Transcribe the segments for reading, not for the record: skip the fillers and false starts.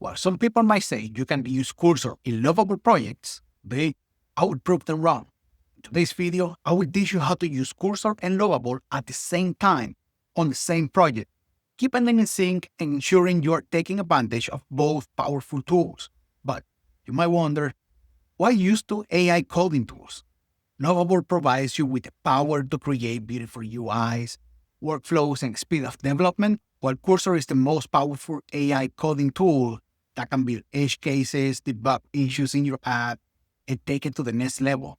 While some people might say you can use Cursor in lovable projects, I would prove them wrong. In today's video, I will teach you how to use Cursor and Lovable at the same time on the same project, keeping them in sync and ensuring you are taking advantage of both powerful tools. But you might wonder, why use two AI coding tools? Lovable provides you with the power to create beautiful UIs, workflows, and speed of development, while Cursor is the most powerful AI coding tool that can build edge cases, debug issues in your app, and take it to the next level.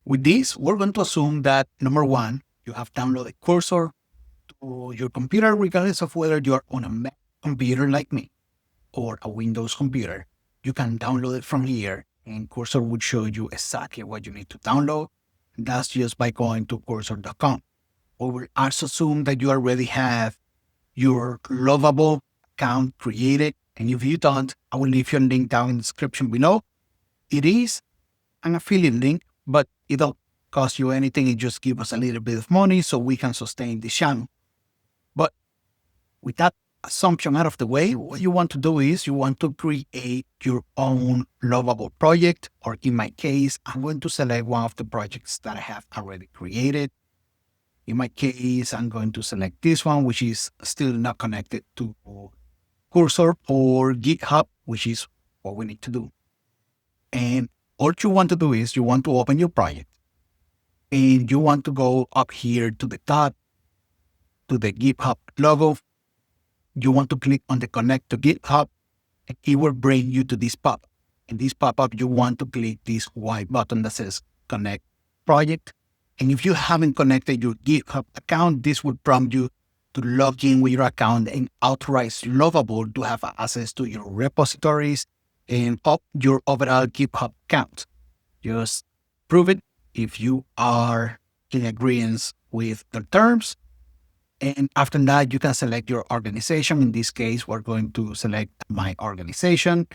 With this, we're going to assume that, number one, you have downloaded Cursor to your computer, regardless of whether you're on a Mac computer like me or a Windows computer. You can download it from here, and Cursor would show you exactly what you need to download. That's just by going to cursor.com. We will also assume that you already have your Lovable account created, and if you don't, I will leave you a link down in the description below. It is an affiliate link, but it don't cost you anything. It just gives us a little bit of money so we can sustain this channel. But with that assumption out of the way, what you want to do is you want to create your own Lovable project, or in my case, I'm going to select one of the projects that I have already created. In my case, I'm going to select this one, which is still not connected to Cursor or GitHub, which is what we need to do. And all you want to do is you want to open your project, and you want to go up here to the top to the GitHub logo. You want to click on the connect to GitHub, and it will bring you to this pop-up. In this pop-up, you want to click this white button that says connect project. And if you haven't connected your GitHub account, this will prompt you to log in with your account and authorize Lovable to have access to your repositories and your overall GitHub account. Just prove it if you are in agreement with the terms. And after that, you can select your organization. In this case, we're going to select my organization.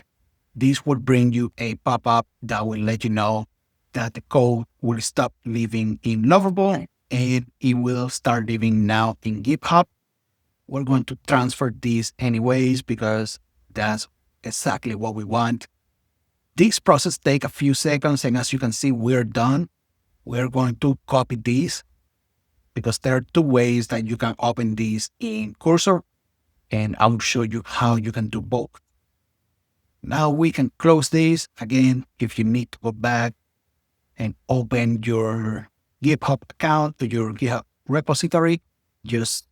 This will bring you a pop-up that will let you know that the code will stop living in Lovable and it will start living now in GitHub. We're going to transfer this anyways because that's exactly what we want. This process takes a few seconds, and as you can see, we're done. We're going to copy this because there are two ways that you can open this in Cursor, and I'll show you how you can do both. Now we can close this. Again, if you need to go back and open your GitHub account to your GitHub repository, just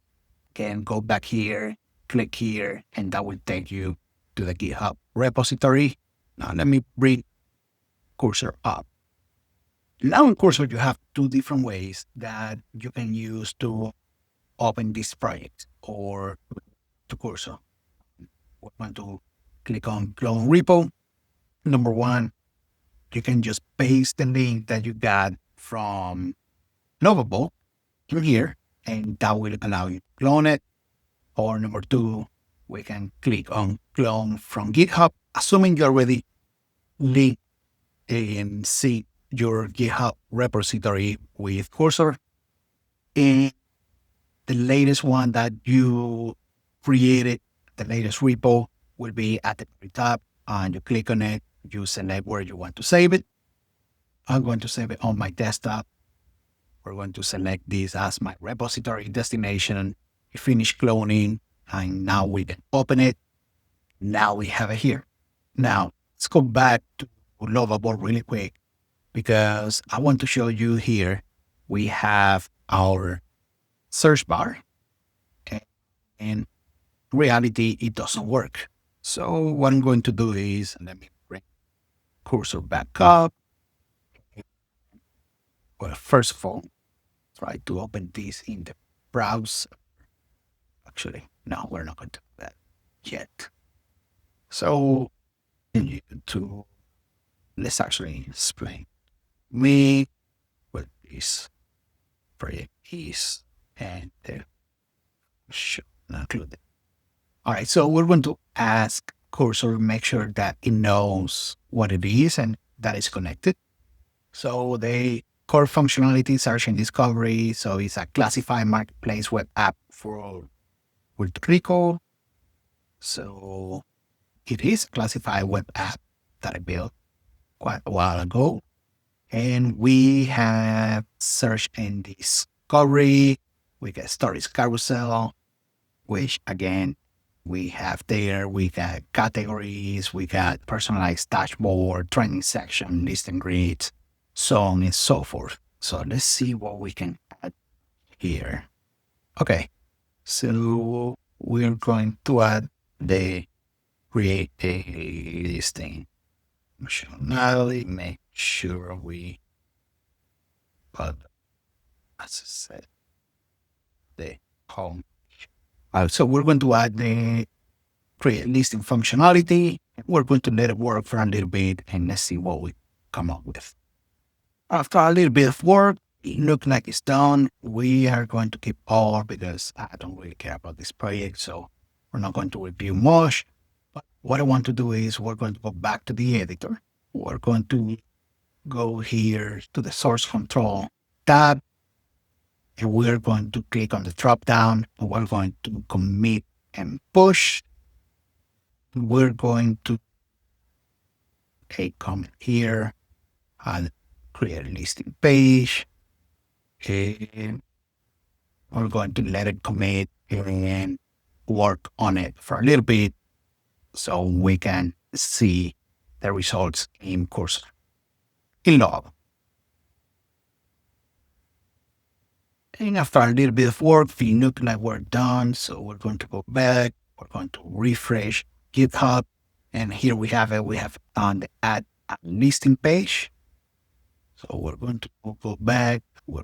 can go back here, click here, and that will take you to the GitHub repository. Now let me bring Cursor up. Now in Cursor, you have two different ways that you can use to open this project or to Cursor. We're going to click on clone repo. Number one, you can just paste the link that you got from Lovable in here, and that will allow you to clone it. Or number two, we can click on clone from GitHub, assuming you already link and see your GitHub repository with Cursor. And the latest one that you created, the latest repo, will be at the very top, and you click on it, you select where you want to save it. I'm going to save it on my desktop. We're going to select this as my repository destination. You finish cloning, and now we can open it. Now we have it here. Now let's go back to Lovable really quick, because I want to show you here, we have our search bar, and in reality, it doesn't work. So what I'm going to do is, let me bring Cursor back up. Well, first of all, try to open this in the browser. Actually, no, we're not going to do that yet. So let's actually explain me what this project is, and should not include it. All right, so we're going to ask Cursor to make sure that it knows what it is and that it's connected. So the core functionality, search and discovery. So it's a classified marketplace web app for Puerto Rico. So it is a classified web app that I built quite a while ago. And we have search and discovery. We got stories carousel, which again, we have there. We got categories, we got personalized dashboard, training section, list and grids, so on and so forth. So let's see what we can add here. Okay, so we're going to add the create a listing functionality, make sure we put, as I said, the home. So we're going to add the create listing functionality. We're going to let it work for a little bit and let's see what we come up with. After a little bit of work, it looks like it's done. We are going to keep all because I don't really care about this project, so we're not going to review much. But what I want to do is we're going to go back to the editor. We're going to go here to the source control tab, and we're going to click on the drop down, and we're going to commit and push. We're going to comment here and create a listing page. And we're going to let it commit and work on it for a little bit so we can see the results in Cursor in log. And after a little bit of work, we look like we're done. So we're going to go back. We're going to refresh GitHub. And here we have it. We have on the add a listing page. So we're going to go back. We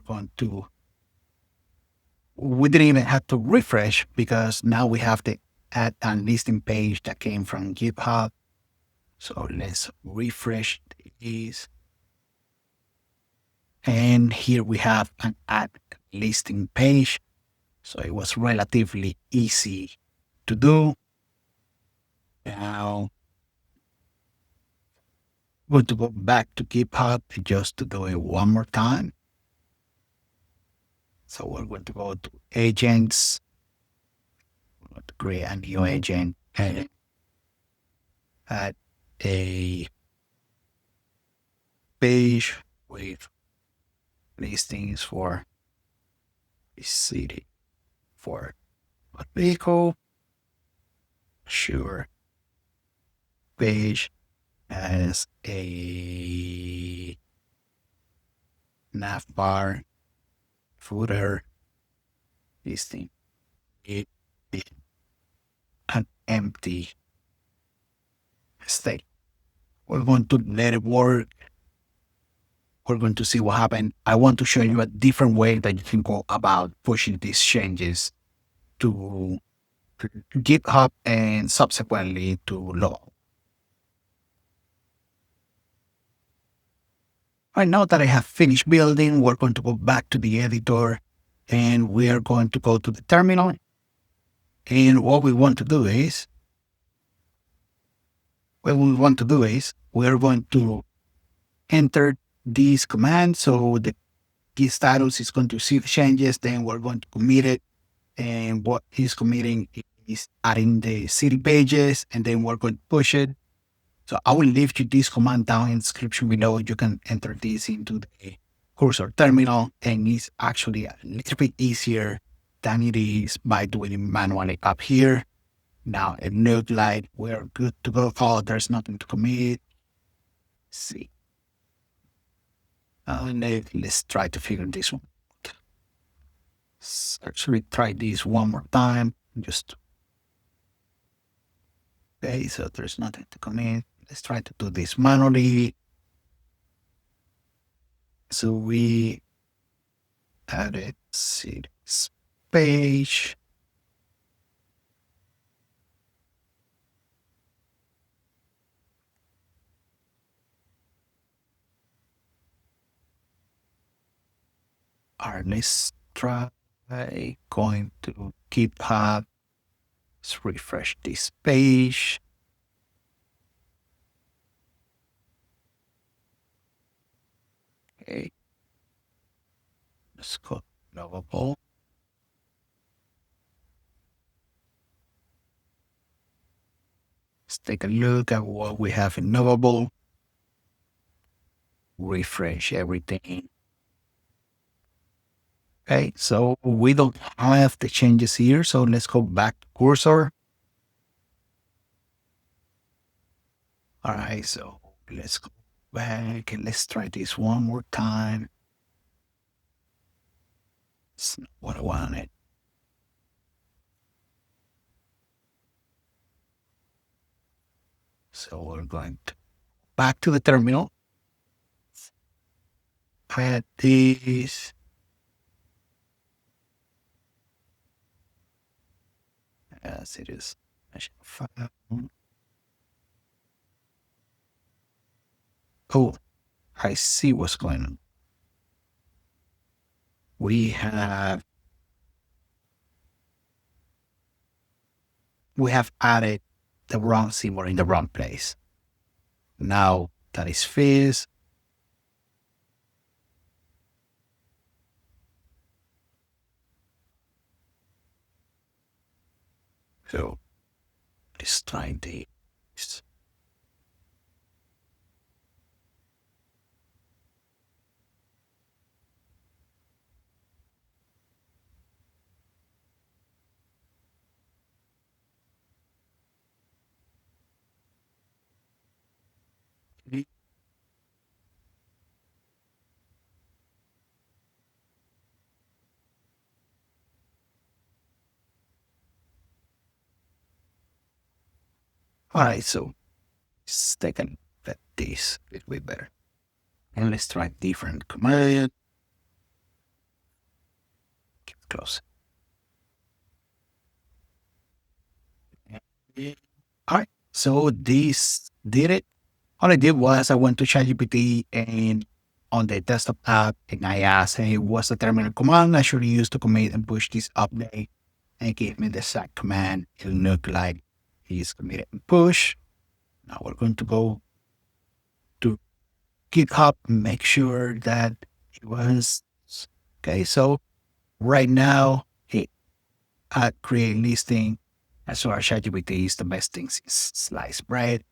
didn't even have to refresh because now we have the add a listing page that came from GitHub. So let's refresh these. And here we have an add listing page. So it was relatively easy to do. Now, I'm going to go back to GitHub just to do it one more time. So we're going to go to agents. We're going to create a new agent and add a page with listings for a city, for a vehicle. Sure. Page as a nav bar, footer, listing. It is an empty state. We're going to let it work. We're going to see what happens. I want to show you a different way that you can go about pushing these changes to GitHub and subsequently to log. Right now that I have finished building, we're going to go back to the editor and we are going to go to the terminal. And what we want to do is, we're going to enter this command. So the Git status is going to see the changes. Then we're going to commit it. And what he's committing is adding the city pages. And then we're going to push it. So I will leave you this command down in the description below. You can enter this into the Cursor terminal. And it's actually a little bit easier than it is by doing it manually up here. Now it looks like we're good to go. Oh, there's nothing to commit. Let's see. Let's try to figure this one out. Let's actually try this one more time. Okay, so there's nothing to commit. Let's try to do this manually. So we added cities page. All right, let's try going to GitHub. Let's refresh this page. Okay. Let's go Lovable. let's take a look at what we have in Lovable. Refresh everything. Okay, so we don't have the changes here. So let's go back to Cursor. All right, so let's go back and let's try this one more time. It's not what I wanted. So we're going to back to the terminal. Add this. As it is. Oh, I see what's going on. We have added the wrong symbol in the wrong place. Now that is fixed. So let's try this. All right, so let's take a look at this a little bit better. And let's try different command. Keep it close. All right, so this did it. All I did was I went to ChatGPT and on the desktop app and I asked, hey, what's the terminal command I should use to commit and push this update? And it gave me the exact command. It looked like he's committed and push. Now we're going to go to GitHub and make sure that it was okay. So right now, hey, I create listing. As far as ChatGPT is the best thing since sliced bread.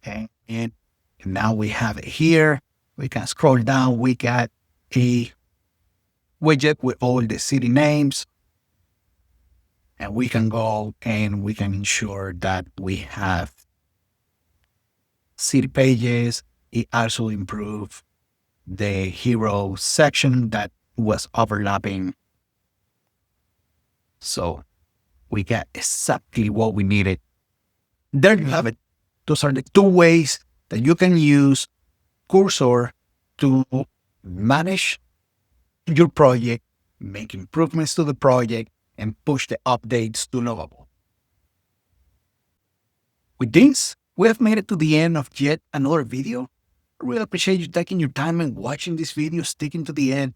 And now we have it here. We can scroll down. We got a widget with all the city names. And we can go and we can ensure that we have city pages. It also improved the hero section that was overlapping. So we got exactly what we needed. There you have it. Those are the two ways that you can use Cursor to manage your project, make improvements to the project, and push the updates to Lovable. With this, we have made it to the end of yet another video. I really appreciate you taking your time and watching this video, sticking to the end.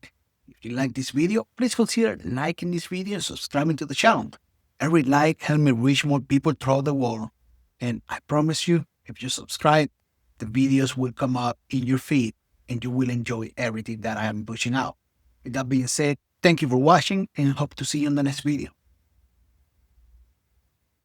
If you like this video, please consider liking this video and subscribing to the channel. Every like helps me reach more people throughout the world. And I promise you, if you subscribe, the videos will come up in your feed and you will enjoy everything that I am pushing out. With that being said, thank you for watching and hope to see you in the next video.